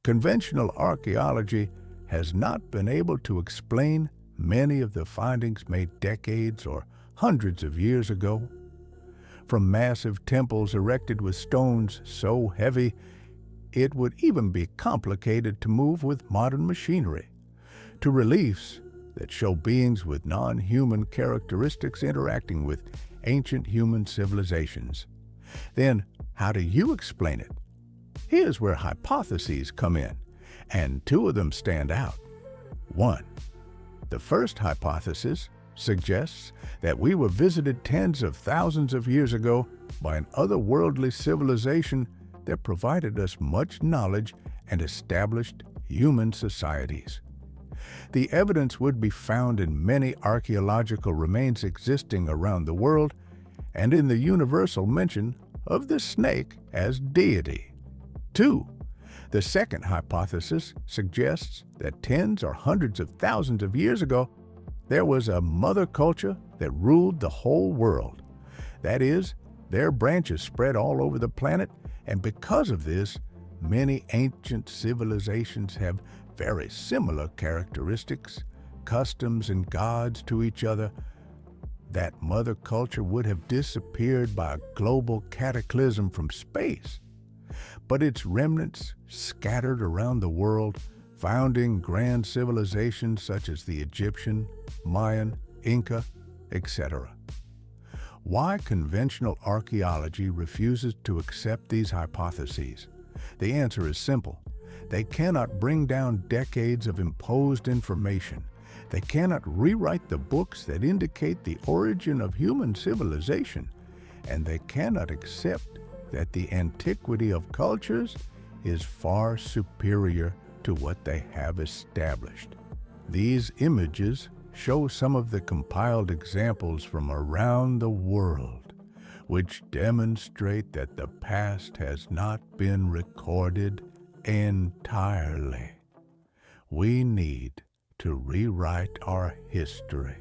Conventional archaeology has not been able to explain many of the findings made decades or hundreds of years ago. From massive temples erected with stones so heavy it would even be complicated to move with modern machinery, to reliefs that show beings with non-human characteristics interacting with ancient human civilizations. Then, how do you explain it? Here's where hypotheses come in, and two of them stand out. 1. The first hypothesis suggests that we were visited tens of thousands of years ago by an otherworldly civilization that provided us much knowledge and established human societies. The evidence would be found in many archaeological remains existing around the world and in the universal mention of the snake as deity. 2. The second hypothesis suggests that tens or hundreds of thousands of years ago, there was a mother culture that ruled the whole world. That is, their branches spread all over the planet, and because of this, many ancient civilizations have very similar characteristics, customs, and gods to each other. That mother culture would have disappeared by a global cataclysm from space, but its remnants scattered around the world, founding grand civilizations such as the Egyptian, Mayan, Inca, etc. Why conventional archaeology refuses to accept these hypotheses? The answer is simple. They cannot bring down decades of imposed information. They cannot rewrite the books that indicate the origin of human civilization, and they cannot accept that the antiquity of cultures is far superior to what they have established. These images show some of the compiled examples from around the world, which demonstrate that the past has not been recorded entirely. We need to rewrite our history.